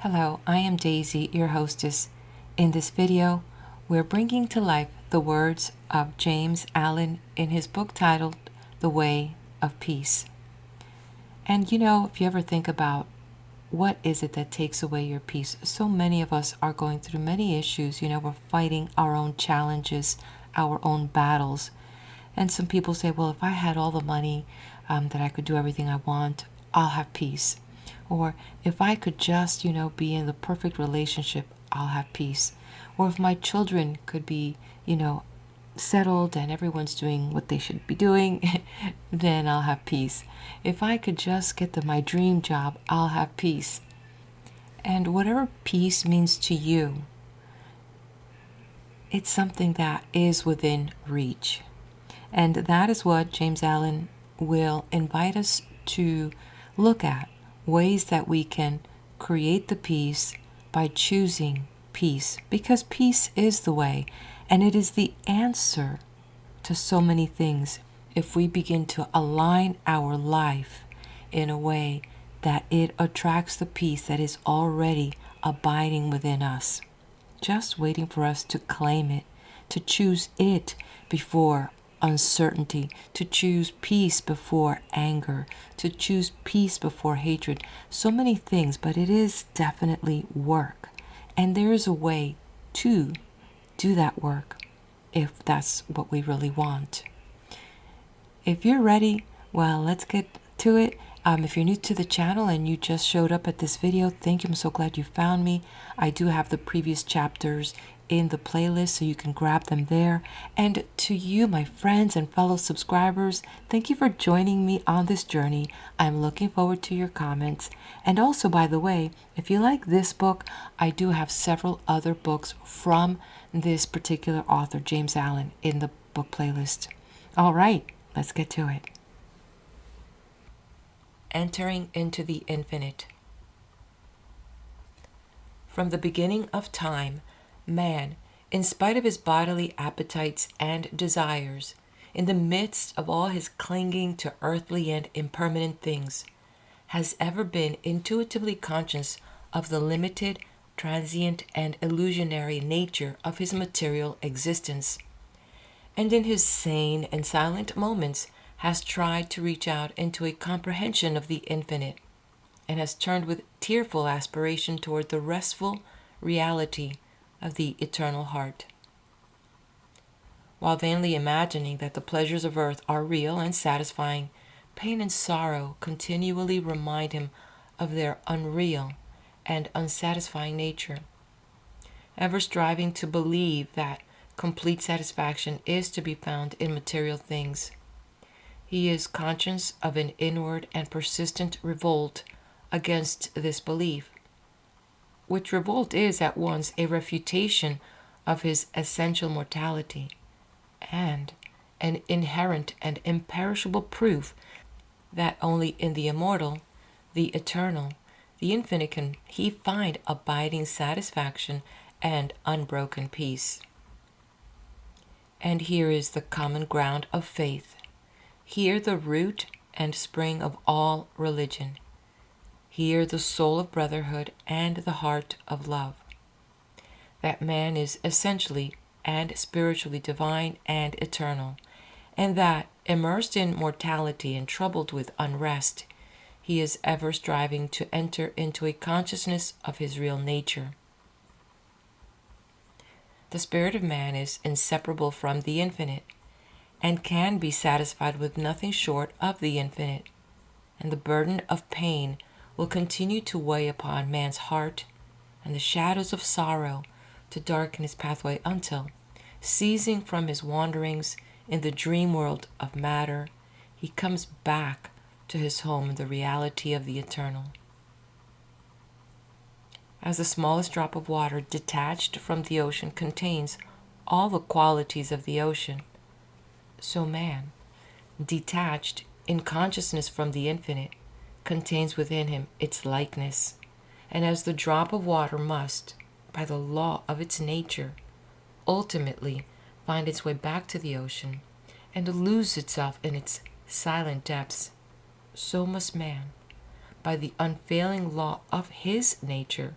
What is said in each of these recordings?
Hello, I am Daisy, your hostess. In this video, we're bringing to life the words of James Allen in his book titled The Way of Peace. And if you ever think about what is it that takes away your peace, so many of us are going through many issues. We're fighting our own challenges, our own battles. And some people say, well, if I had all the money that I could do everything I want, I'll have peace. Or if I could just, be in the perfect relationship, I'll have peace. Or if my children could be, settled and everyone's doing what they should be doing, then I'll have peace. If I could just get my dream job, I'll have peace. And whatever peace means to you, it's something that is within reach. And that is what James Allen will invite us to look at, ways that we can create the peace by choosing peace, because peace is the way, and it is the answer to so many things if we begin to align our life in a way that it attracts the peace that is already abiding within us, just waiting for us to claim it, to choose it before uncertainty, to choose peace before anger, to choose peace before hatred. So many things, but it is definitely work. And there is a way to do that work if that's what we really want. If you're ready, well, let's get to it. If you're new to the channel and you just showed up at this video, thank you. I'm so glad you found me. I do have the previous chapters in the playlist, so you can grab them there. And to you, my friends and fellow subscribers, thank you for joining me on this journey. I'm looking forward to your comments. And also, by the way, if you like this book, I do have several other books from this particular author, James Allen, in the book playlist. All right, let's get to it. Entering into the infinite. From the beginning of time, man, in spite of his bodily appetites and desires, in the midst of all his clinging to earthly and impermanent things, has ever been intuitively conscious of the limited, transient, and illusionary nature of his material existence, and in his sane and silent moments has tried to reach out into a comprehension of the infinite, and has turned with tearful aspiration toward the restful reality of the eternal heart. While vainly imagining that the pleasures of earth are real and satisfying, pain and sorrow continually remind him of their unreal and unsatisfying nature. Ever striving to believe that complete satisfaction is to be found in material things, he is conscious of an inward and persistent revolt against this belief, which revolt is at once a refutation of his essential mortality and an inherent and imperishable proof that only in the immortal, the eternal, the infinite can he find abiding satisfaction and unbroken peace. And here is the common ground of faith, here the root and spring of all religion, here the soul of brotherhood and the heart of love. That man is essentially and spiritually divine and eternal, and that, immersed in mortality and troubled with unrest, he is ever striving to enter into a consciousness of his real nature. The spirit of man is inseparable from the infinite, and can be satisfied with nothing short of the infinite, and the burden of pain will continue to weigh upon man's heart, and the shadows of sorrow to darken his pathway until, ceasing from his wanderings in the dream world of matter, he comes back to his home in the reality of the eternal. As the smallest drop of water detached from the ocean contains all the qualities of the ocean, so man, detached in consciousness from the infinite, contains within him its likeness, and as the drop of water must, by the law of its nature, ultimately find its way back to the ocean and lose itself in its silent depths, so must man, by the unfailing law of his nature,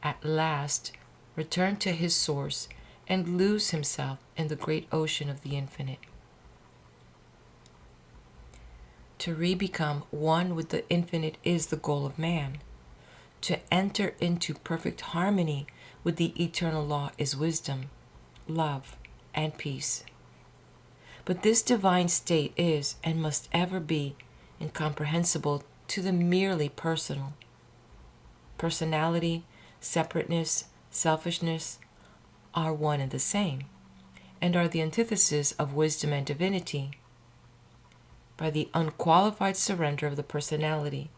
at last return to his source and lose himself in the great ocean of the infinite. To re-become one with the infinite is the goal of man. To enter into perfect harmony with the eternal law is wisdom, love, and peace. But this divine state is and must ever be incomprehensible to the merely personal. Personality, separateness, selfishness are one and the same, and are the antithesis of wisdom and divinity. By the unqualified surrender of the personality,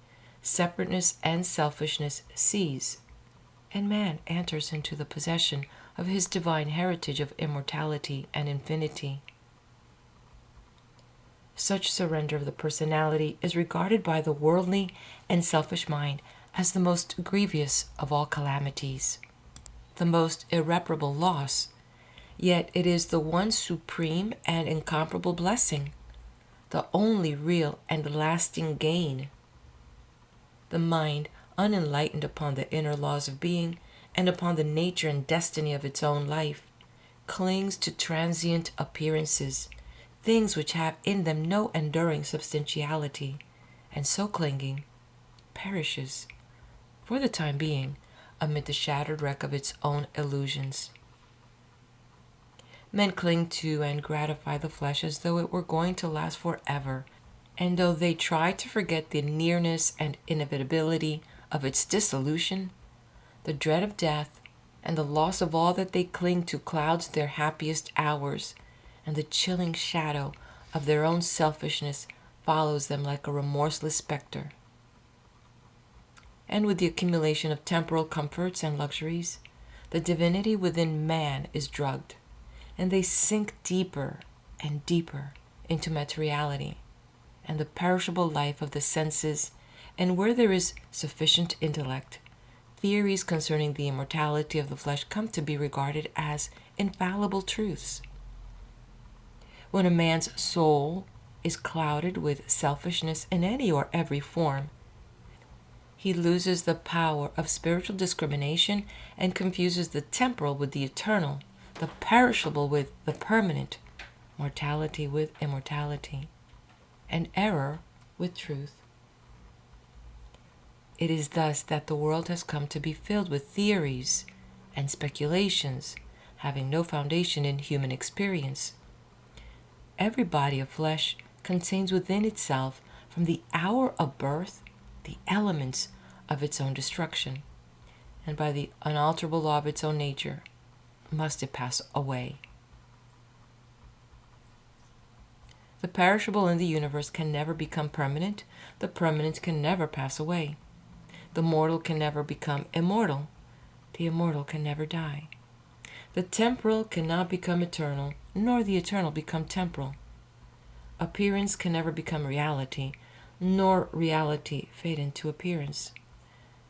separateness and selfishness cease, and man enters into the possession of his divine heritage of immortality and infinity. Such surrender of the personality is regarded by the worldly and selfish mind as the most grievous of all calamities, the most irreparable loss, yet it is the one supreme and incomparable blessing, the only real and lasting gain. The mind, unenlightened upon the inner laws of being and upon the nature and destiny of its own life, clings to transient appearances, things which have in them no enduring substantiality, and so clinging, perishes, for the time being, amid the shattered wreck of its own illusions. Men cling to and gratify the flesh as though it were going to last forever, and though they try to forget the nearness and inevitability of its dissolution, the dread of death and the loss of all that they cling to clouds their happiest hours, and the chilling shadow of their own selfishness follows them like a remorseless specter. And with the accumulation of temporal comforts and luxuries, the divinity within man is drugged, and they sink deeper and deeper into materiality and the perishable life of the senses, and where there is sufficient intellect, theories concerning the immortality of the flesh come to be regarded as infallible truths. When a man's soul is clouded with selfishness in any or every form, he loses the power of spiritual discrimination and confuses the temporal with the eternal, the perishable with the permanent, mortality with immortality, and error with truth. It is thus that the world has come to be filled with theories and speculations having no foundation in human experience. Every body of flesh contains within itself, from the hour of birth, the elements of its own destruction, and by the unalterable law of its own nature must it pass away. The perishable in the universe can never become permanent. The permanent can never pass away. The mortal can never become immortal. The immortal can never die. The temporal cannot become eternal, nor the eternal become temporal. Appearance can never become reality, nor reality fade into appearance.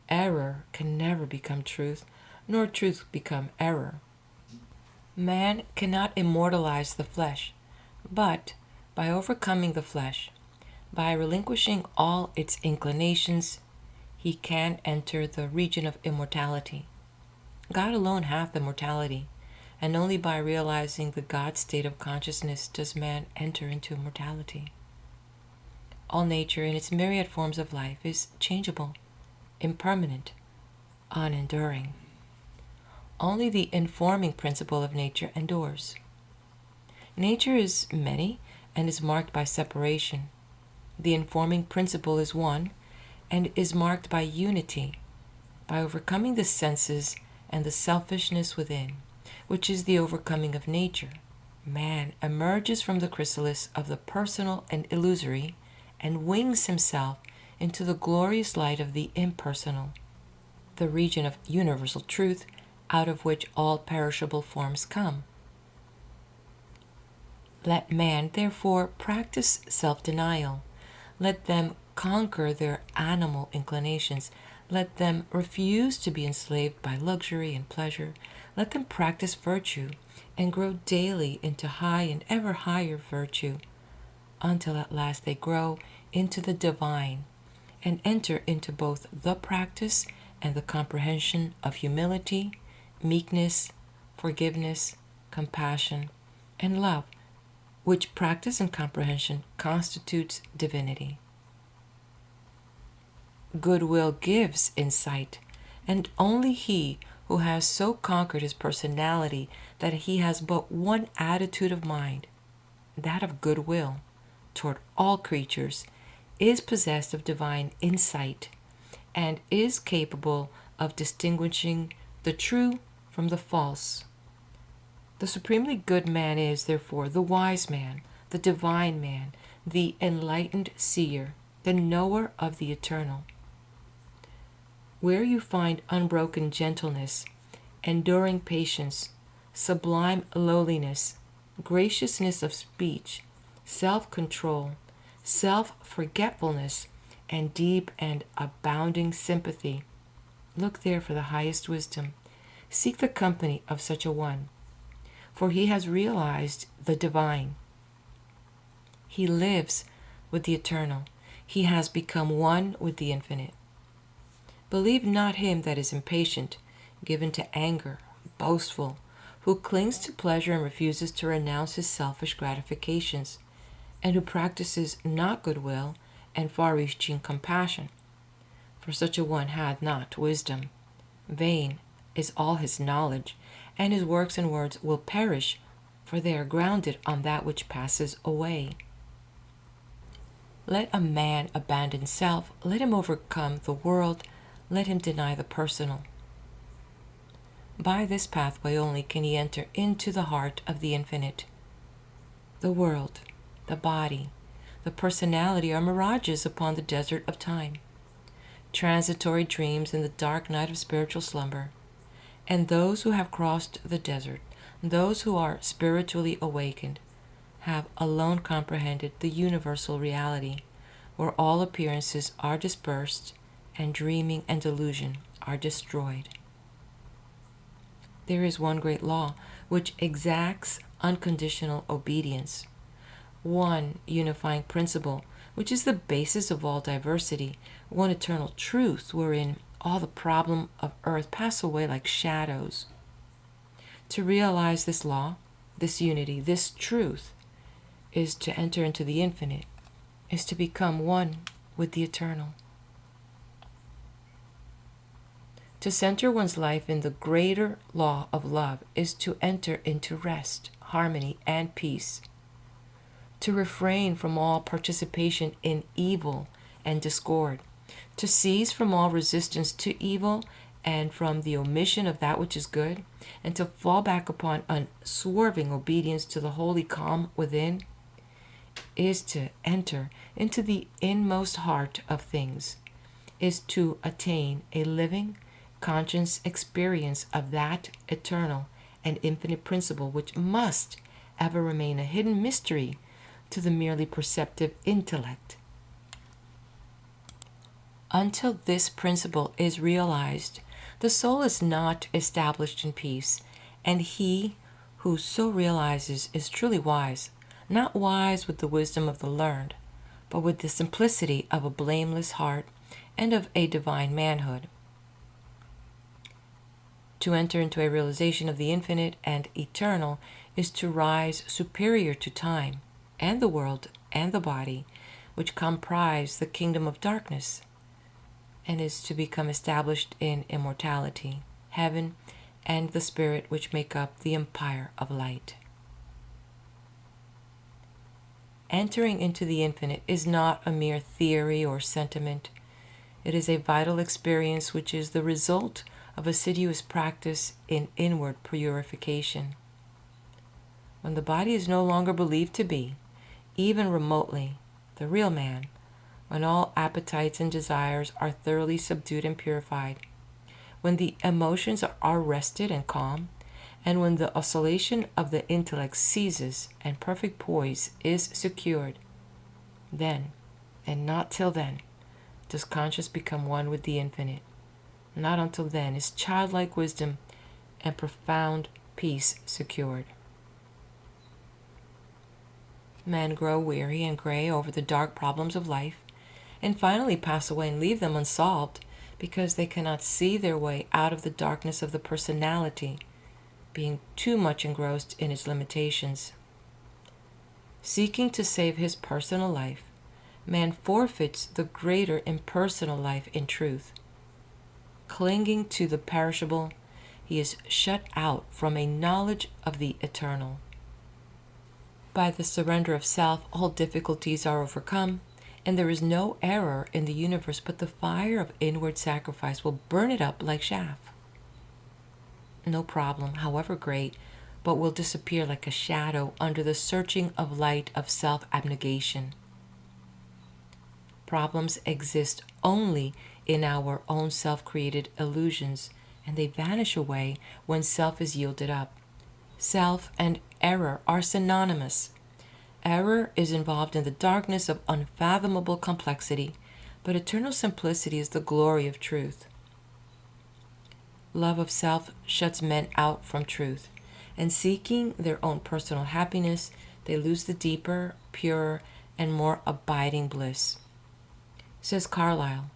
Error can never become truth, nor truth become error. Man cannot immortalize the flesh, but by overcoming the flesh, by relinquishing all its inclinations, he can enter the region of immortality. God alone hath immortality, and only by realizing the God state of consciousness does man enter into immortality. All nature in its myriad forms of life is changeable, impermanent, unenduring. Only the informing principle of nature endures. Nature is many and is marked by separation. The informing principle is one and is marked by unity, by overcoming the senses and the selfishness within, which is the overcoming of nature. Man emerges from the chrysalis of the personal and illusory and wings himself into the glorious light of the impersonal, the region of universal truth out of which all perishable forms come. Let man, therefore, practice self-denial. Let them conquer their animal inclinations. Let them refuse to be enslaved by luxury and pleasure. Let them practice virtue and grow daily into high and ever higher virtue, until at last they grow into the divine and enter into both the practice and the comprehension of humility, meekness, forgiveness, compassion, and love, which practice and comprehension constitutes divinity. Goodwill gives insight, and only he who has so conquered his personality that he has but one attitude of mind, that of goodwill, toward all creatures, is possessed of divine insight and is capable of distinguishing the true from the false. The supremely good man is, therefore, the wise man, the divine man, the enlightened seer, the knower of the eternal. Where you find unbroken gentleness, enduring patience, sublime lowliness, graciousness of speech, self-control, self-forgetfulness, and deep and abounding sympathy, look there for the highest wisdom. Seek the company of such a one, for he has realized the divine. He lives with the eternal. He has become one with the infinite. Believe not him that is impatient, given to anger, boastful, who clings to pleasure and refuses to renounce his selfish gratifications, and who practices not goodwill and far-reaching compassion. For such a one hath not wisdom. Vain is all his knowledge, and his works and words will perish, for they are grounded on that which passes away. Let a man abandon self, let him overcome the world, let him deny the personal. By this pathway only can he enter into the heart of the infinite. The world, the body, the personality are mirages upon the desert of time, transitory dreams in the dark night of spiritual slumber. And those who have crossed the desert, those who are spiritually awakened, have alone comprehended the universal reality, where all appearances are dispersed and dreaming and delusion are destroyed. There is one great law which exacts unconditional obedience, one unifying principle which is the basis of all diversity, one eternal truth wherein all the problem of earth pass away like shadows. To realize this law, this unity, this truth, is to enter into the infinite, is to become one with the eternal. To center one's life in the greater law of love is to enter into rest, harmony, and peace. To refrain from all participation in evil and discord, to cease from all resistance to evil and from the omission of that which is good, and to fall back upon unswerving obedience to the holy calm within, is to enter into the inmost heart of things, is to attain a living, conscious experience of that eternal and infinite principle which must ever remain a hidden mystery to the merely perceptive intellect. Until this principle is realized, the soul is not established in peace, and he who so realizes is truly wise, not wise with the wisdom of the learned, but with the simplicity of a blameless heart and of a divine manhood. To enter into a realization of the infinite and eternal is to rise superior to time and the world and the body, which comprise the kingdom of darkness, and is to become established in immortality, heaven, and the spirit which make up the empire of light. Entering into the infinite is not a mere theory or sentiment. It is a vital experience which is the result of assiduous practice in inward purification. When the body is no longer believed to be, even remotely, the real man, when all appetites and desires are thoroughly subdued and purified, when the emotions are rested and calm, and when the oscillation of the intellect ceases and perfect poise is secured, then, and not till then, does conscious become one with the infinite. Not until then is childlike wisdom and profound peace secured. Men grow weary and gray over the dark problems of life, and finally pass away and leave them unsolved, because they cannot see their way out of the darkness of the personality, being too much engrossed in its limitations. Seeking to save his personal life, man forfeits the greater impersonal life in truth. Clinging to the perishable, he is shut out from a knowledge of the eternal. By the surrender of self, all difficulties are overcome, and there is no error in the universe, but the fire of inward sacrifice will burn it up like chaff. No problem, however great, but will disappear like a shadow under the searching of light of self-abnegation. Problems exist only in our own self-created illusions, and they vanish away when self is yielded up. Self and error are synonymous. Error is involved in the darkness of unfathomable complexity, but eternal simplicity is the glory of truth. Love of self shuts men out from truth, and seeking their own personal happiness, they lose the deeper, purer, and more abiding bliss. Says Carlyle,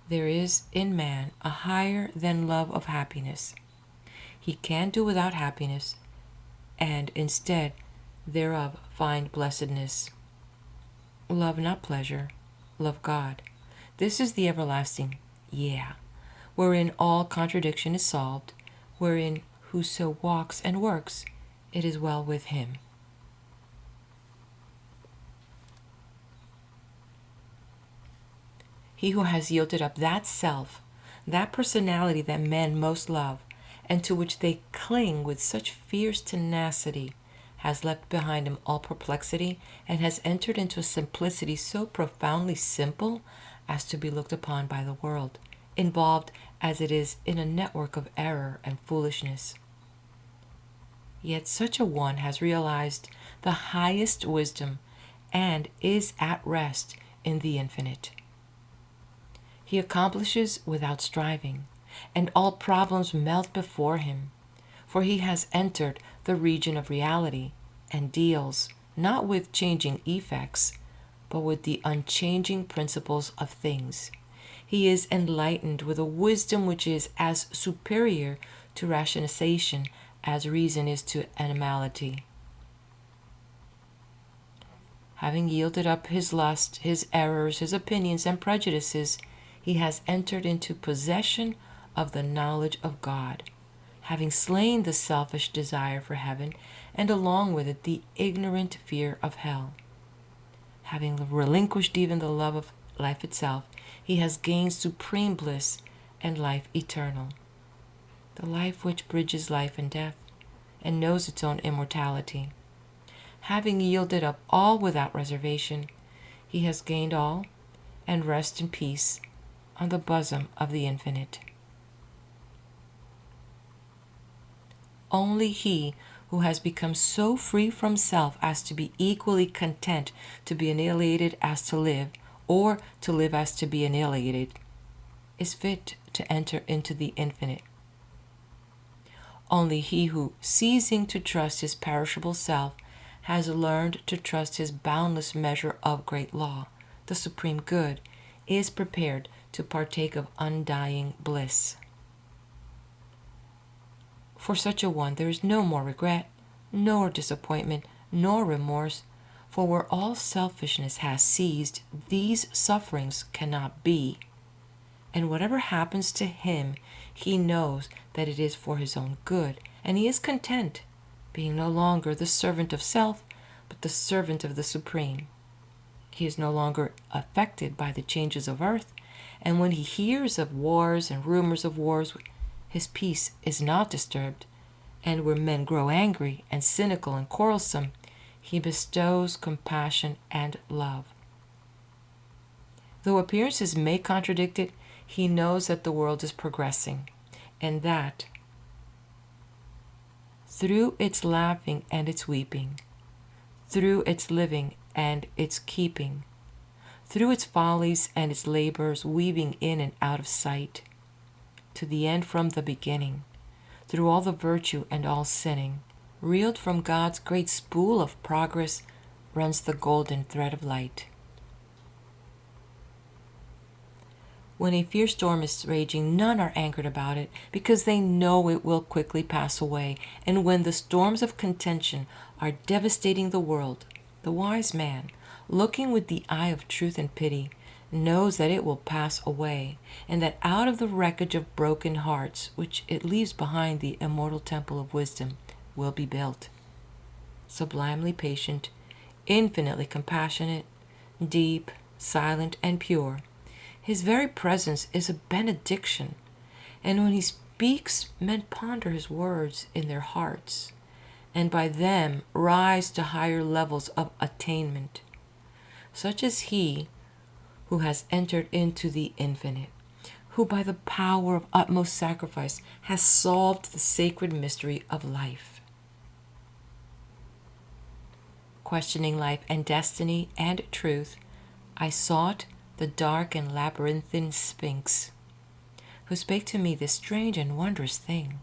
there is in man a higher than love of happiness. He can do without happiness, and instead thereof find blessedness. Love not pleasure, love God. This is the everlasting yeah, wherein all contradiction is solved, wherein whoso walks and works, it is well with him. He who has yielded up that self, that personality that men most love, and to which they cling with such fierce tenacity, has left behind him all perplexity, and has entered into a simplicity so profoundly simple as to be looked upon by the world, involved as it is in a network of error and foolishness. Yet such a one has realized the highest wisdom and is at rest in the infinite. He accomplishes without striving, and all problems melt before him, for he has entered the region of reality and deals not with changing effects, but with the unchanging principles of things. He is enlightened with a wisdom which is as superior to rationalization as reason is to animality. Having yielded up his lust, his errors, his opinions, and prejudices, he has entered into possession of the knowledge of God, having slain the selfish desire for heaven, and along with it the ignorant fear of hell. Having relinquished even the love of life itself, he has gained supreme bliss and life eternal, the life which bridges life and death, and knows its own immortality. Having yielded up all without reservation, he has gained all, and rests in peace on the bosom of the infinite. Only he who has become so free from self as to be equally content to be annihilated as to live, or to live as to be annihilated, is fit to enter into the infinite. Only he who, ceasing to trust his perishable self, has learned to trust his boundless measure of great law, the supreme good, is prepared to partake of undying bliss. For such a one there is no more regret, nor disappointment, nor remorse, for where all selfishness has seized, these sufferings cannot be. And whatever happens to him, he knows that it is for his own good, and he is content, being no longer the servant of self, but the servant of the Supreme. He is no longer affected by the changes of earth, and when he hears of wars and rumors of wars, his peace is not disturbed, and where men grow angry and cynical and quarrelsome, he bestows compassion and love. Though appearances may contradict it, he knows that the world is progressing, and that through its laughing and its weeping, through its living and its keeping, through its follies and its labors weaving in and out of sight, to the end from the beginning, through all the virtue and all sinning, reeled from God's great spool of progress, runs the golden thread of light. When a fierce storm is raging, none are angered about it, because they know it will quickly pass away. And when the storms of contention are devastating the world, the wise man, looking with the eye of truth and pity, knows that it will pass away, and that out of the wreckage of broken hearts, which it leaves behind, the immortal temple of wisdom will be built. Sublimely patient, infinitely compassionate, deep, silent, and pure, his very presence is a benediction, and when he speaks, men ponder his words in their hearts, and by them rise to higher levels of attainment. Such is he who has entered into the infinite, who by the power of utmost sacrifice has solved the sacred mystery of life. Questioning life and destiny and truth, I sought the dark and labyrinthine Sphinx, who spake to me this strange and wondrous thing.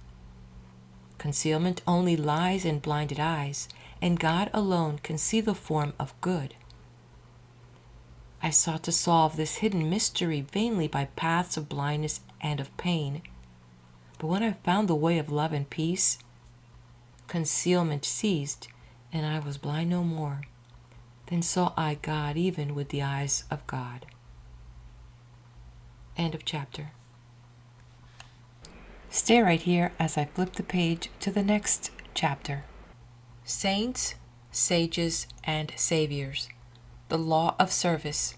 Concealment only lies in blinded eyes, and God alone can see the form of good. I sought to solve this hidden mystery vainly by paths of blindness and of pain. But when I found the way of love and peace, concealment ceased, and I was blind no more. Then saw I God even with the eyes of God. End of chapter. Stay right here as I flip the page to the next chapter. Saints, Sages, and Saviors. The law of service.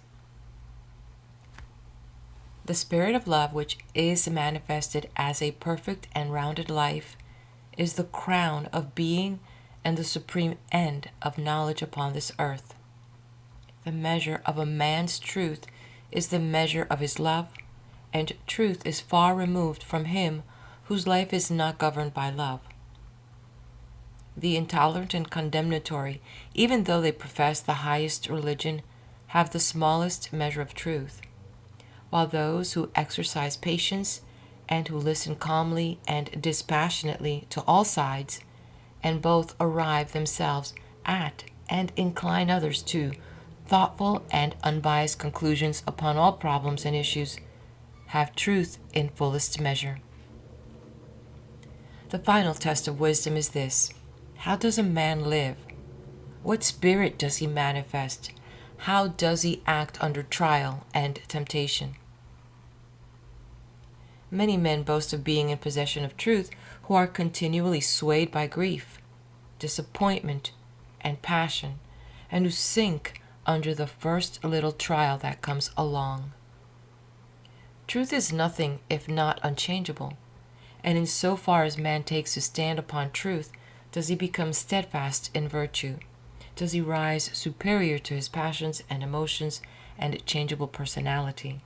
The spirit of love, which is manifested as a perfect and rounded life, is the crown of being and the supreme end of knowledge upon this earth. The measure of a man's truth is the measure of his love, and truth is far removed from him whose life is not governed by love. The intolerant and condemnatory, even though they profess the highest religion, have the smallest measure of truth, while those who exercise patience and who listen calmly and dispassionately to all sides, and both arrive themselves at and incline others to thoughtful and unbiased conclusions upon all problems and issues, have truth in fullest measure. The final test of wisdom is this: how does a man live? What spirit does he manifest? How does he act under trial and temptation? Many men boast of being in possession of truth who are continually swayed by grief, disappointment, and passion, and who sink under the first little trial that comes along. Truth is nothing if not unchangeable, and in so far as man takes to stand upon truth, does he become steadfast in virtue, does he rise superior to his passions and emotions and changeable personality.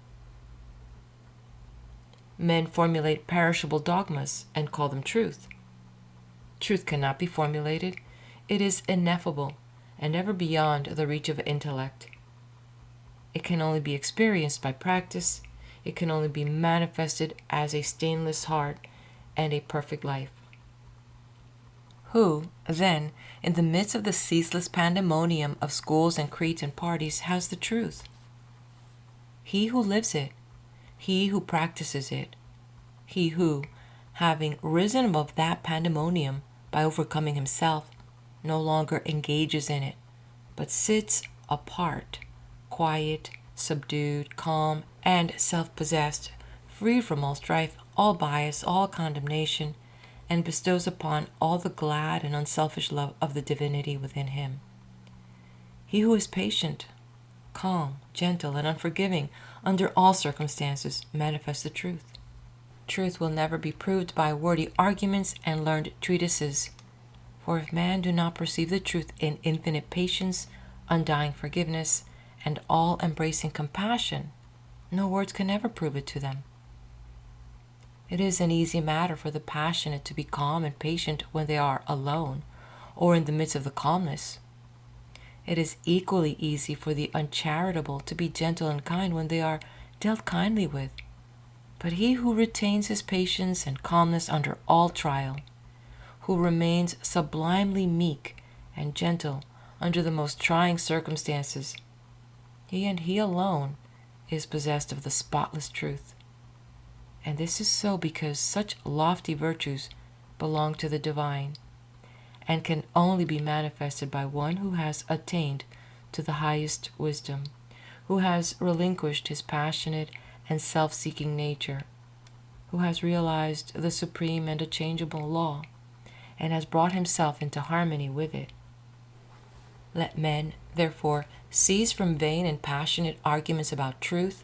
Men formulate perishable dogmas and call them truth. Truth cannot be formulated. It is ineffable and ever beyond the reach of intellect. It can only be experienced by practice. It can only be manifested as a stainless heart and a perfect life. Who, then, in the midst of the ceaseless pandemonium of schools and creeds and parties, has the truth? He who lives it, he who practices it, he who, having risen above that pandemonium by overcoming himself, no longer engages in it, but sits apart, quiet, subdued, calm, and self-possessed, free from all strife, all bias, all condemnation, and bestows upon all the glad and unselfish love of the divinity within him. He who is patient, calm, gentle, and unforgiving under all circumstances manifests the truth. Truth will never be proved by wordy arguments and learned treatises, for if man do not perceive the truth in infinite patience, undying forgiveness, and all-embracing compassion, no words can ever prove it to them. It is an easy matter for the passionate to be calm and patient when they are alone, or in the midst of the calmness. It is equally easy for the uncharitable to be gentle and kind when they are dealt kindly with. But he who retains his patience and calmness under all trial, who remains sublimely meek and gentle under the most trying circumstances, he and he alone is possessed of the spotless truth. And this is so because such lofty virtues belong to the divine and can only be manifested by one who has attained to the highest wisdom, who has relinquished his passionate and self-seeking nature, who has realized the supreme and unchangeable law, and has brought himself into harmony with it. Let men, therefore, cease from vain and passionate arguments about truth,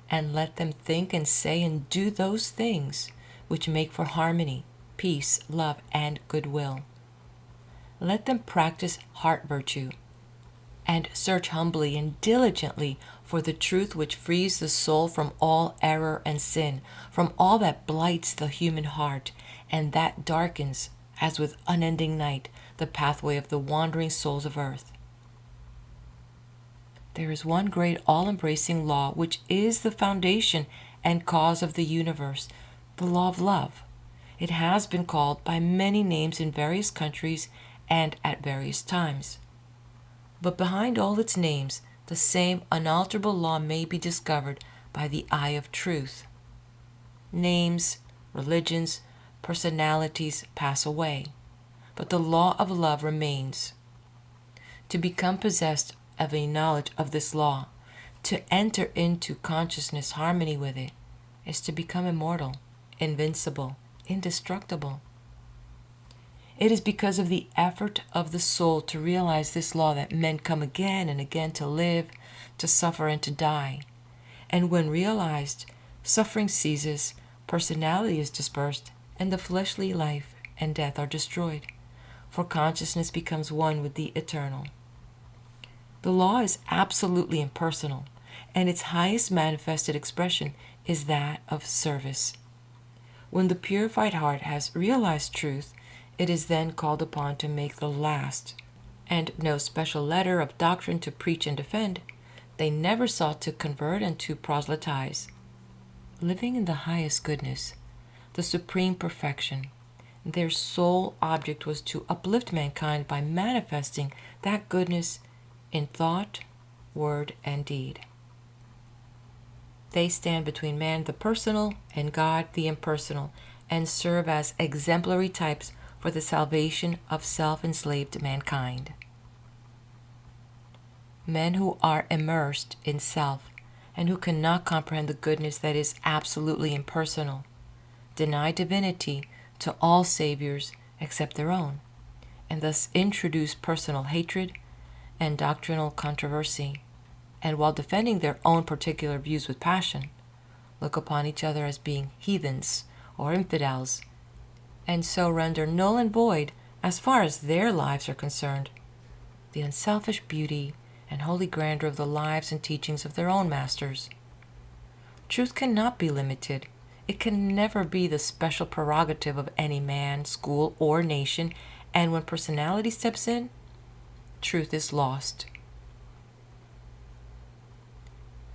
and let them think and say and do those things which make for harmony, peace, love, and goodwill. Let them practice heart virtue, and search humbly and diligently for the truth which frees the soul from all error and sin, from all that blights the human heart, and that darkens, as with unending night, the pathway of the wandering souls of earth. There is one great all-embracing law which is the foundation and cause of the universe, the law of love. It has been called by many names in various countries and at various times. But behind all its names, the same unalterable law may be discovered by the eye of truth. Names, religions, personalities pass away, but the law of love remains. To become possessed of a knowledge of this law, to enter into consciousness harmony with it, is to become immortal, invincible, indestructible. It is because of the effort of the soul to realize this law that men come again and again to live, to suffer, and to die. And when realized, suffering ceases, personality is dispersed, and the fleshly life and death are destroyed, for consciousness becomes one with the eternal. The law is absolutely impersonal, and its highest manifested expression is that of service. When the purified heart has realized truth, it is then called upon to make the last, and no special letter of doctrine to preach and defend. They never sought to convert and to proselytize. Living in the highest goodness, the supreme perfection, their sole object was to uplift mankind by manifesting that goodness in thought, word, and deed. They stand between man the personal and God the impersonal, and serve as exemplary types for the salvation of self-enslaved mankind. Men who are immersed in self and who cannot comprehend the goodness that is absolutely impersonal deny divinity to all saviors except their own, and thus introduce personal hatred and doctrinal controversy, and while defending their own particular views with passion, look upon each other as being heathens or infidels, and so render null and void, as far as their lives are concerned, the unselfish beauty and holy grandeur of the lives and teachings of their own masters. Truth cannot be limited. It can never be the special prerogative of any man, school, or nation, and when personality steps in, truth is lost.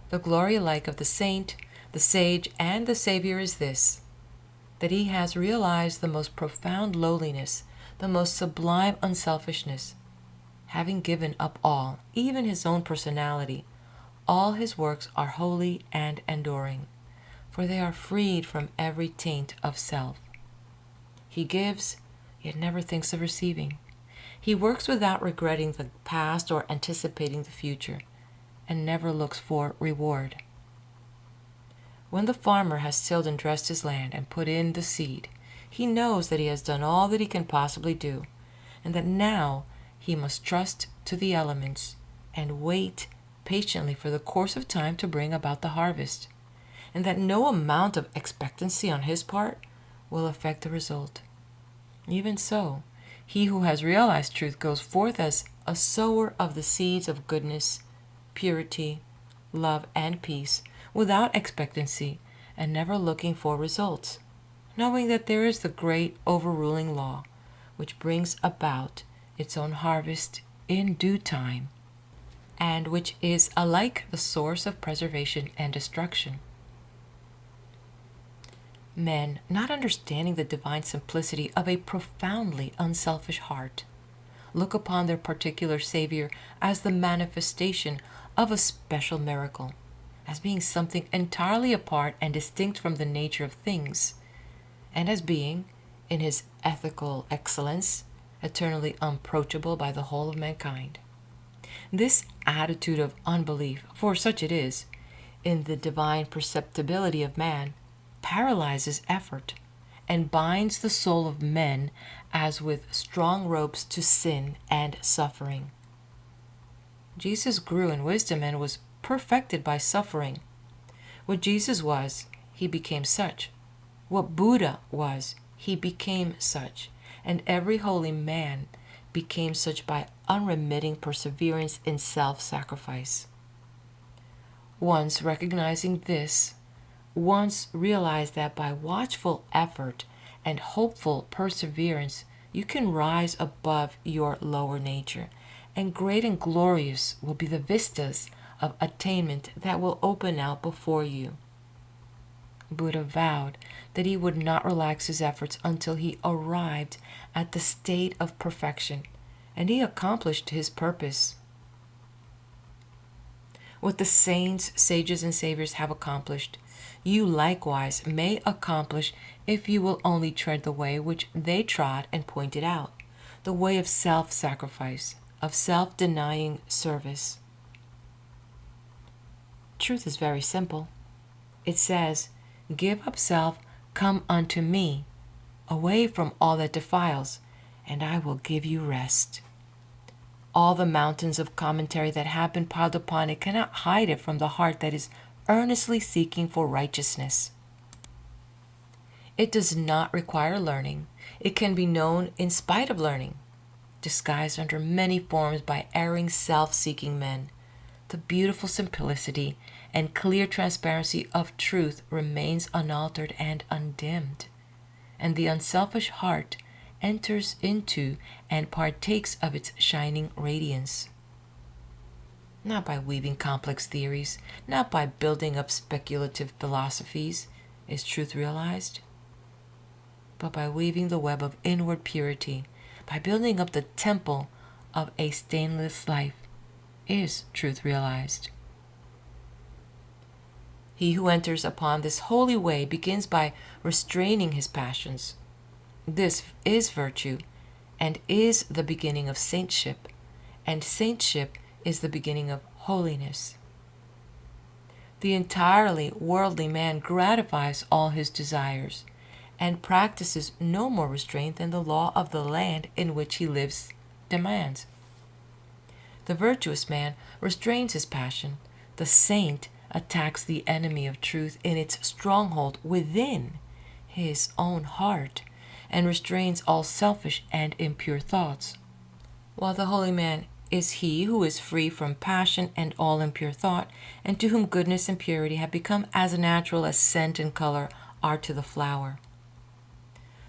The glory alike of the saint, the sage, and the Savior is this, that he has realized the most profound lowliness, the most sublime unselfishness. Having given up all, even his own personality, all his works are holy and enduring, for they are freed from every taint of self. He gives, yet never thinks of receiving. He works without regretting the past or anticipating the future, and never looks for reward. When the farmer has tilled and dressed his land and put in the seed, he knows that he has done all that he can possibly do, and that now he must trust to the elements and wait patiently for the course of time to bring about the harvest, and that no amount of expectancy on his part will affect the result. Even so, he who has realized truth goes forth as a sower of the seeds of goodness, purity, love, and peace, without expectancy and never looking for results, knowing that there is the great overruling law which brings about its own harvest in due time, and which is alike the source of preservation and destruction. Men, not understanding the divine simplicity of a profoundly unselfish heart, look upon their particular Savior as the manifestation of a special miracle, as being something entirely apart and distinct from the nature of things, and as being, in his ethical excellence, eternally unapproachable by the whole of mankind. This attitude of unbelief, for such it is, in the divine perceptibility of man, paralyzes effort and binds the soul of men as with strong ropes to sin and suffering. Jesus grew in wisdom and was perfected by suffering. What Jesus was, he became such. What Buddha was, he became such. And every holy man became such by unremitting perseverance in self-sacrifice. Once recognizing this, once realized that by watchful effort and hopeful perseverance, you can rise above your lower nature, and great and glorious will be the vistas of attainment that will open out before you. Buddha vowed that he would not relax his efforts until he arrived at the state of perfection, and he accomplished his purpose. What the saints, sages, and saviors have accomplished, you likewise may accomplish if you will only tread the way which they trod and pointed out, the way of self-sacrifice, of self-denying service. Truth is very simple. It says, "Give up self, come unto me, away from all that defiles, and I will give you rest." All the mountains of commentary that have been piled upon it cannot hide it from the heart that is earnestly seeking for righteousness. It does not require learning. It can be known in spite of learning, disguised under many forms by erring self-seeking men. The beautiful simplicity and clear transparency of truth remains unaltered and undimmed, and the unselfish heart enters into and partakes of its shining radiance. Not by weaving complex theories, not by building up speculative philosophies, is truth realized, but by weaving the web of inward purity, by building up the temple of a stainless life, is truth realized. He who enters upon this holy way begins by restraining his passions. This is virtue, and is the beginning of saintship, and saintship is the beginning of holiness. The entirely worldly man gratifies all his desires, and practices no more restraint than the law of the land in which he lives demands. The virtuous man restrains his passion. The saint attacks the enemy of truth in its stronghold within his own heart, and restrains all selfish and impure thoughts, while the holy man is he who is free from passion and all impure thought, and to whom goodness and purity have become as natural as scent and color are to the flower.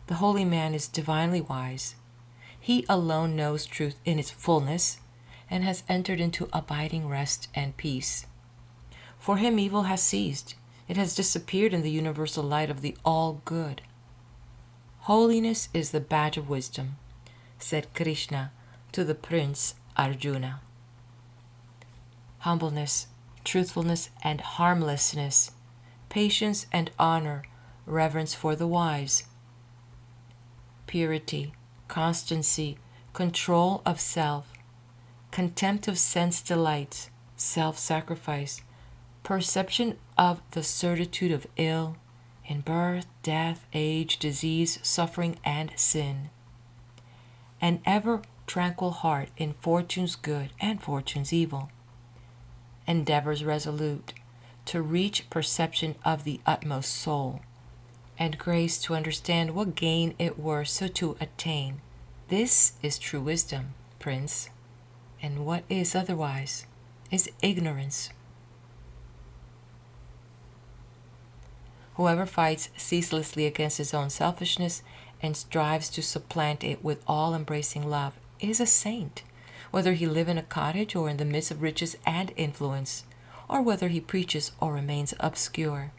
The holy man is divinely wise. He alone knows truth in its fullness, and has entered into abiding rest and peace. For him evil has ceased. It has disappeared in the universal light of the all-good. Holiness is the badge of wisdom, said Krishna to the prince Arjuna. Humbleness, truthfulness, and harmlessness, patience and honor, reverence for the wise, purity, constancy, control of self, contempt of sense delights, self-sacrifice, perception of the certitude of ill, in birth, death, age, disease, suffering, and sin. An ever tranquil heart in fortune's good and fortune's evil. Endeavors resolute to reach perception of the utmost soul, and grace to understand what gain it were so to attain. This is true wisdom, Prince, and what is otherwise is ignorance. Whoever fights ceaselessly against his own selfishness and strives to supplant it with all-embracing love is a saint, whether he live in a cottage or in the midst of riches and influence, or whether he preaches or remains obscure.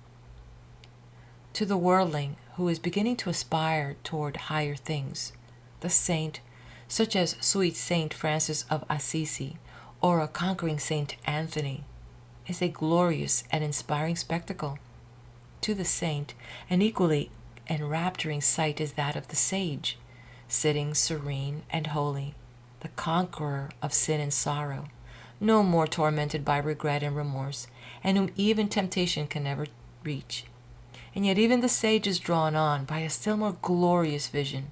To the worldling who is beginning to aspire toward higher things, the saint, such as sweet Saint Francis of Assisi or a conquering Saint Anthony, is a glorious and inspiring spectacle. To the saint, an equally enrapturing sight is that of the sage, sitting serene and holy, the conqueror of sin and sorrow, no more tormented by regret and remorse, and whom even temptation can never reach. And yet even the sage is drawn on by a still more glorious vision,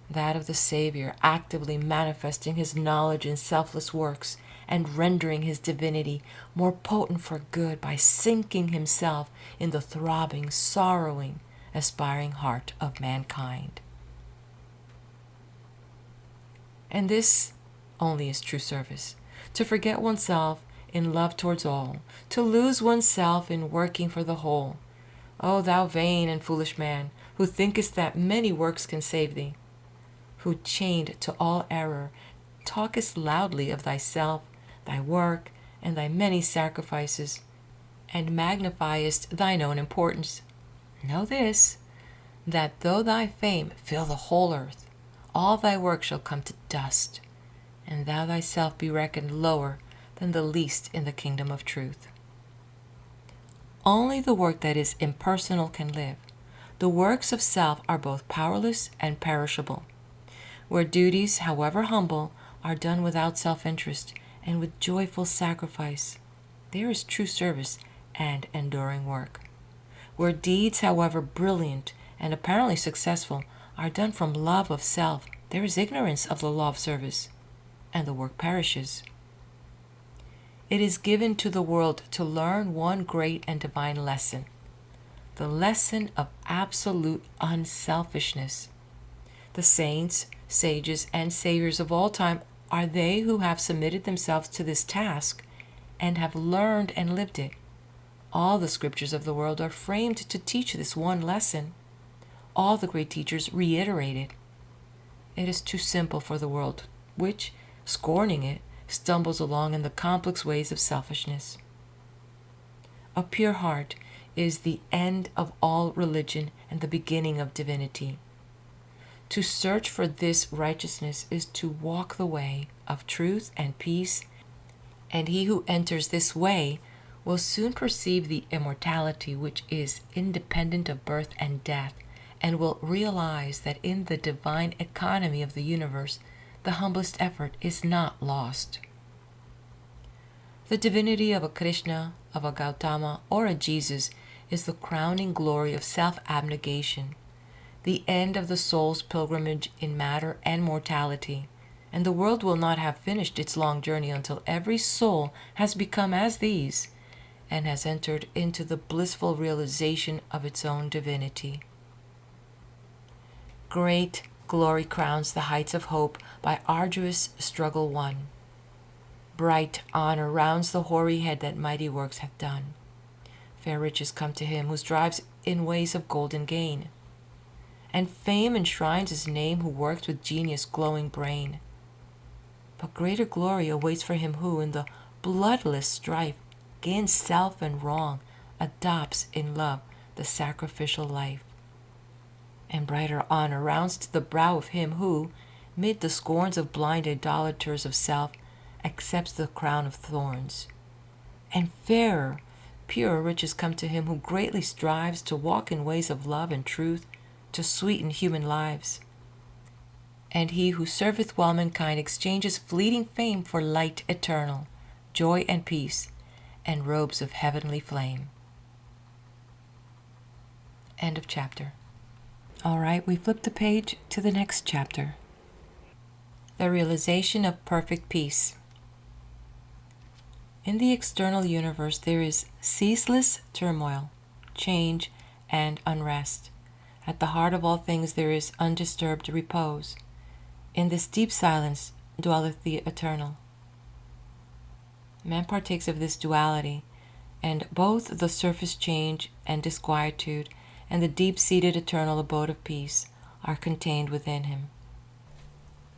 that of the Savior actively manifesting his knowledge in selfless works and rendering his divinity more potent for good by sinking himself in the throbbing, sorrowing, aspiring heart of mankind. And this only is true service, to forget oneself in love towards all, to lose oneself in working for the whole. O thou vain and foolish man, who thinkest that many works can save thee, who, chained to all error, talkest loudly of thyself, thy work, and thy many sacrifices, and magnifiest thine own importance. Know this, that though thy fame fill the whole earth, all thy work shall come to dust, and thou thyself be reckoned lower than the least in the kingdom of truth. Only the work that is impersonal can live. The works of self are both powerless and perishable. Where duties, however humble, are done without self-interest and with joyful sacrifice, there is true service and enduring work. Where deeds, however brilliant and apparently successful, are done from love of self, there is ignorance of the law of service, and the work perishes. It is given to the world to learn one great and divine lesson, the lesson of absolute unselfishness. The saints, sages, and saviors of all time are they who have submitted themselves to this task and have learned and lived it. All the scriptures of the world are framed to teach this one lesson. All the great teachers reiterate it. It is too simple for the world, which, scorning it, stumbles along in the complex ways of selfishness. A pure heart is the end of all religion and the beginning of divinity. To search for this righteousness is to walk the way of truth and peace, and he who enters this way will soon perceive the immortality which is independent of birth and death, and will realize that in the divine economy of the universe, the humblest effort is not lost. The divinity of a Krishna, of a Gautama, or a Jesus is the crowning glory of self-abnegation, the end of the soul's pilgrimage in matter and mortality, and the world will not have finished its long journey until every soul has become as these and has entered into the blissful realization of its own divinity. Great glory crowns the heights of hope by arduous struggle won. Bright honor rounds the hoary head that mighty works hath done. Fair riches come to him who strives in ways of golden gain, and fame enshrines his name who works with genius glowing brain. But greater glory awaits for him who, in the bloodless strife, gains self and wrong, adopts in love the sacrificial life. And brighter honor rounds to the brow of him who, mid the scorns of blind idolaters of self, accepts the crown of thorns. And fairer, purer riches come to him who greatly strives to walk in ways of love and truth, to sweeten human lives. And he who serveth well mankind exchanges fleeting fame for light eternal, joy and peace, and robes of heavenly flame. End of chapter. All right, we flip the page to the next chapter. The realization of perfect peace. In the external universe, there is ceaseless turmoil, change, and unrest. At the heart of all things, there is undisturbed repose. In this deep silence dwelleth the eternal. Man partakes of this duality, and both the surface change and disquietude and the deep-seated eternal abode of peace are contained within him.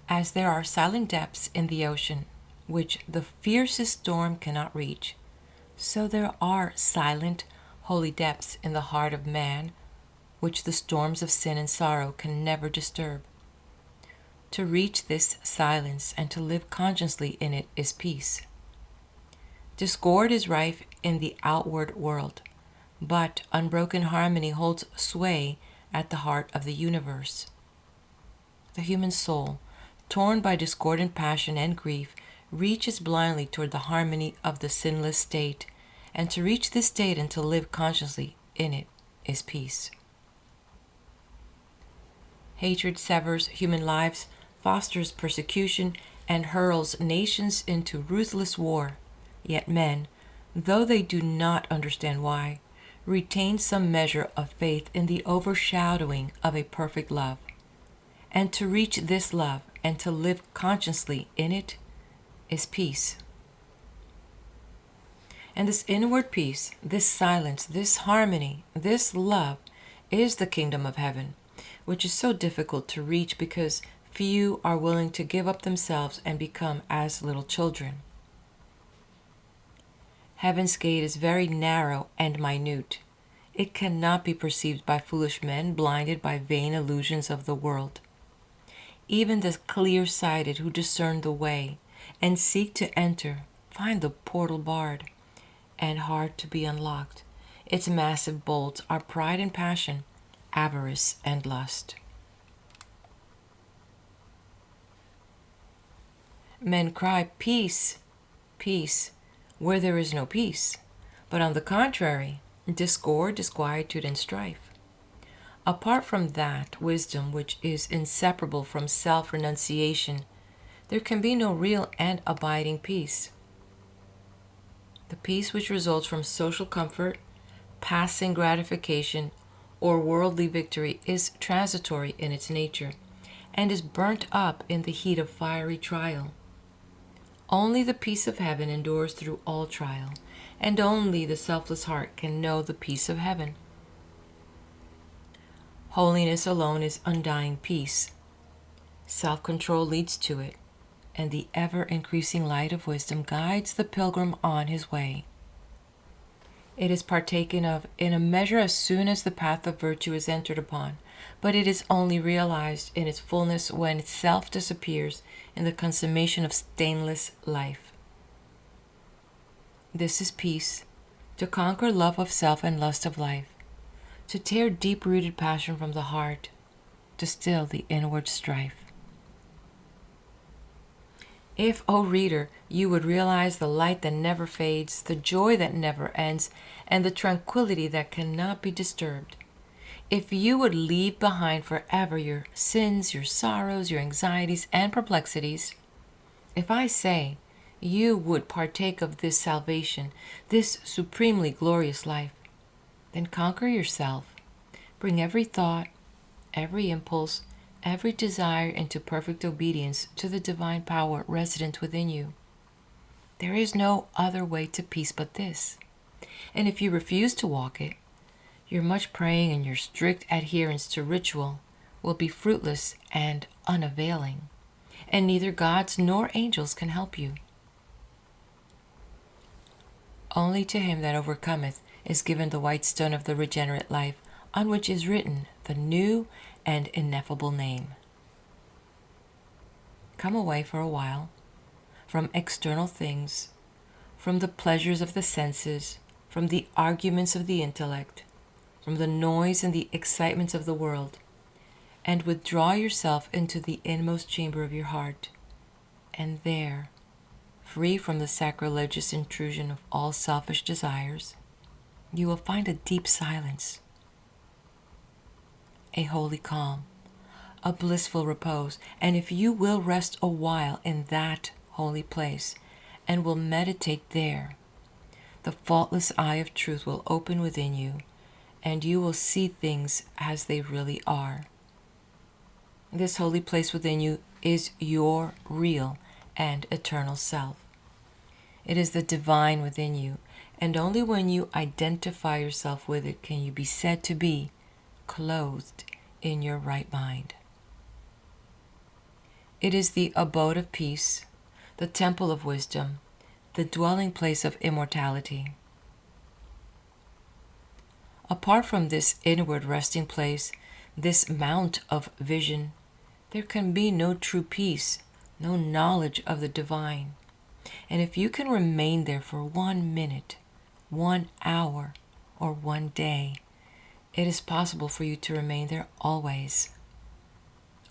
As there are silent depths in the ocean, which the fiercest storm cannot reach, so there are silent, holy depths in the heart of man, which the storms of sin and sorrow can never disturb. To reach this silence and to live consciously in it is peace. Discord is rife in the outward world, but unbroken harmony holds sway at the heart of the universe. The human soul, torn by discordant passion and grief, reaches blindly toward the harmony of the sinless state, and to reach this state and to live consciously in it is peace. Hatred severs human lives, fosters persecution, and hurls nations into ruthless war. Yet men, though they do not understand why, retain some measure of faith in the overshadowing of a perfect love. And to reach this love and to live consciously in it is peace. And this inward peace, this silence, this harmony, this love is the kingdom of heaven, which is so difficult to reach because few are willing to give up themselves and become as little children. Heaven's gate is very narrow and minute. It cannot be perceived by foolish men blinded by vain illusions of the world. Even the clear-sighted who discern the way and seek to enter find the portal barred and hard to be unlocked. Its massive bolts are pride and passion, avarice and lust. Men cry, "Peace, peace," where there is no peace, but on the contrary, discord, disquietude, and strife. Apart from that wisdom which is inseparable from self-renunciation, there can be no real and abiding peace. The peace which results from social comfort, passing gratification, or worldly victory is transitory in its nature, and is burnt up in the heat of fiery trial. Only the peace of heaven endures through all trial, and only the selfless heart can know the peace of heaven. Holiness alone is undying peace. Self-control leads to it, and the ever-increasing light of wisdom guides the pilgrim on his way. It is partaken of in a measure as soon as the path of virtue is entered upon, but it is only realized in its fullness when self disappears in the consummation of stainless life. This is peace, to conquer love of self and lust of life, to tear deep-rooted passion from the heart, to still the inward strife. If, O reader, you would realize the light that never fades, the joy that never ends, and the tranquility that cannot be disturbed, if you would leave behind forever your sins, your sorrows, your anxieties, and perplexities, if I say you would partake of this salvation, this supremely glorious life, then conquer yourself. Bring every thought, every impulse, every desire into perfect obedience to the divine power resident within you. There is no other way to peace but this. And if you refuse to walk it, your much praying and your strict adherence to ritual will be fruitless and unavailing, and neither gods nor angels can help you. Only to him that overcometh is given the white stone of the regenerate life, on which is written the new and ineffable name. Come away for a while from external things, from the pleasures of the senses, from the arguments of the intellect, from the noise and the excitements of the world, and withdraw yourself into the inmost chamber of your heart, and there, free from the sacrilegious intrusion of all selfish desires, you will find a deep silence, a holy calm, a blissful repose. And if you will rest a while in that holy place and will meditate there, the faultless eye of truth will open within you, and you will see things as they really are. This holy place within you is your real and eternal self. It is the divine within you, and only when you identify yourself with it can you be said to be clothed in your right mind. It is the abode of peace, the temple of wisdom, the dwelling place of immortality. Apart from this inward resting place, this mount of vision, there can be no true peace, no knowledge of the divine. And if you can remain there for 1 minute, 1 hour, or 1 day, it is possible for you to remain there always.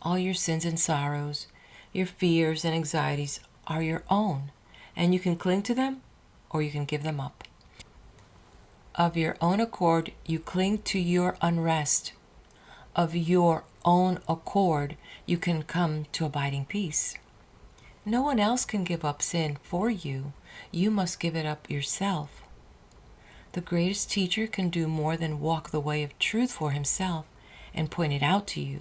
All your sins and sorrows, your fears and anxieties are your own, and you can cling to them or you can give them up. Of your own accord, you cling to your unrest. Of your own accord, you can come to abiding peace. No one else can give up sin for you. You must give it up yourself. The greatest teacher can do more than walk the way of truth for himself and point it out to you.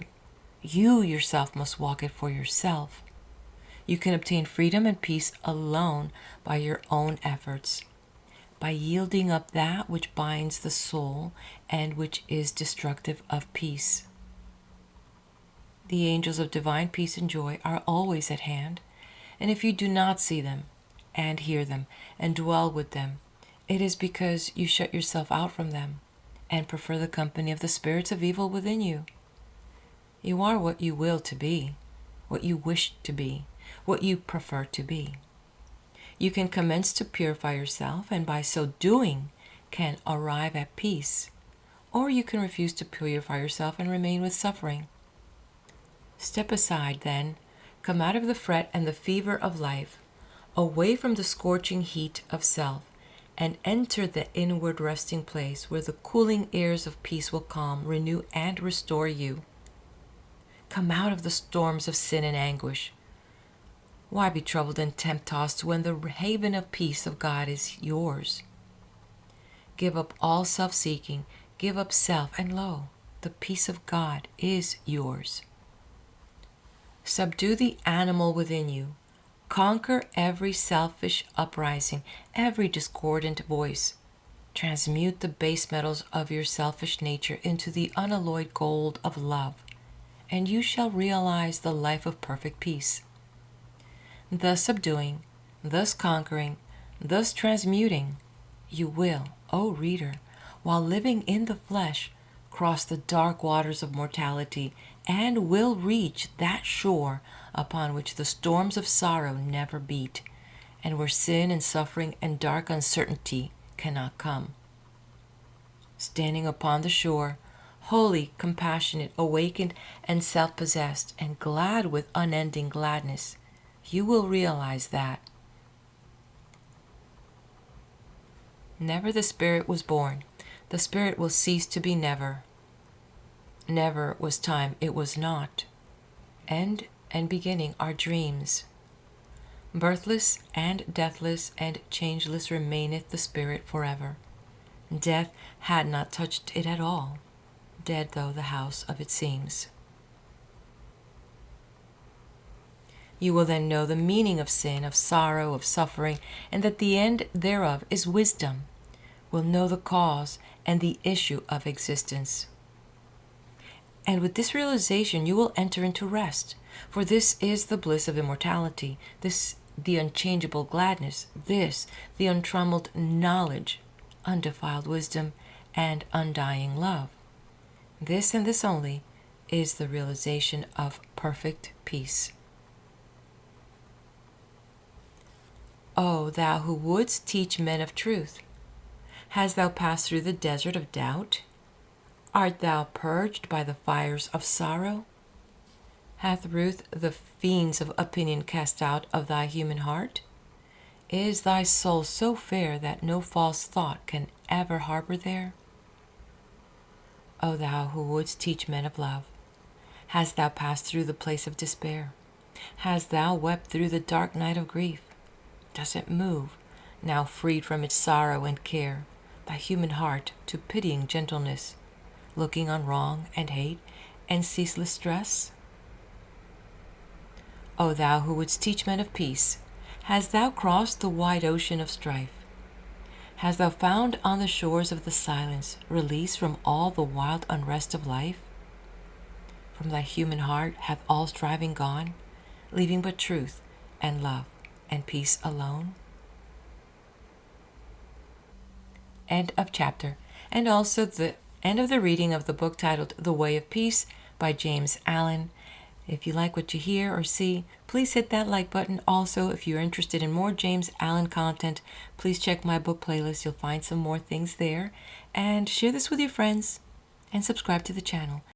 You yourself must walk it for yourself. You can obtain freedom and peace alone by your own efforts, by yielding up that which binds the soul and which is destructive of peace. The angels of divine peace and joy are always at hand, and if you do not see them and hear them and dwell with them, it is because you shut yourself out from them and prefer the company of the spirits of evil within you. You are what you will to be, what you wish to be, what you prefer to be. You can commence to purify yourself, and by so doing can arrive at peace, or you can refuse to purify yourself and remain with suffering. Step aside, then, come out of the fret and the fever of life, away from the scorching heat of self, and enter the inward resting place where the cooling airs of peace will calm, renew, and restore you. Come out of the storms of sin and anguish. Why be troubled and tempt-tossed when the haven of peace of God is yours? Give up all self-seeking, give up self, and lo, the peace of God is yours. Subdue the animal within you. Conquer every selfish uprising, every discordant voice. Transmute the base metals of your selfish nature into the unalloyed gold of love, and you shall realize the life of perfect peace. Thus subduing, thus conquering, thus transmuting, you will, O reader, while living in the flesh, cross the dark waters of mortality, and will reach that shore upon which the storms of sorrow never beat, and where sin and suffering and dark uncertainty cannot come. Standing upon the shore, holy, compassionate, awakened, and self-possessed, and glad with unending gladness, you will realize that never the Spirit was born. The Spirit will cease to be never. Never was time, it was not. End and beginning are dreams. Birthless and deathless and changeless remaineth the Spirit forever. Death had not touched it at all, dead though the house of it seems. You will then know the meaning of sin, of sorrow, of suffering, and that the end thereof is wisdom. Will know the cause and the issue of existence. And with this realization you will enter into rest, for this is the bliss of immortality, this the unchangeable gladness, this the untrammeled knowledge, undefiled wisdom, and undying love. This and this only is the realization of perfect peace. O thou who wouldst teach men of truth, hast thou passed through the desert of doubt? Art thou purged by the fires of sorrow? Hath Ruth the fiends of opinion cast out of thy human heart? Is thy soul so fair that no false thought can ever harbor there? O thou who wouldst teach men of love, hast thou passed through the place of despair? Hast thou wept through the dark night of grief? Does it move, now freed from its sorrow and care, thy human heart to pitying gentleness, looking on wrong and hate and ceaseless stress? O thou who wouldst teach men of peace, hast thou crossed the wide ocean of strife? Hast thou found on the shores of the silence release from all the wild unrest of life? From thy human heart hath all striving gone, leaving but truth and love and peace alone? End of chapter, and also the end of the reading of the book titled The Way of Peace by James Allen. If you like what you hear or see, please hit that like button. Also, if you're interested in more James Allen content, please check my book playlist. You'll find some more things there. And share this with your friends and subscribe to the channel.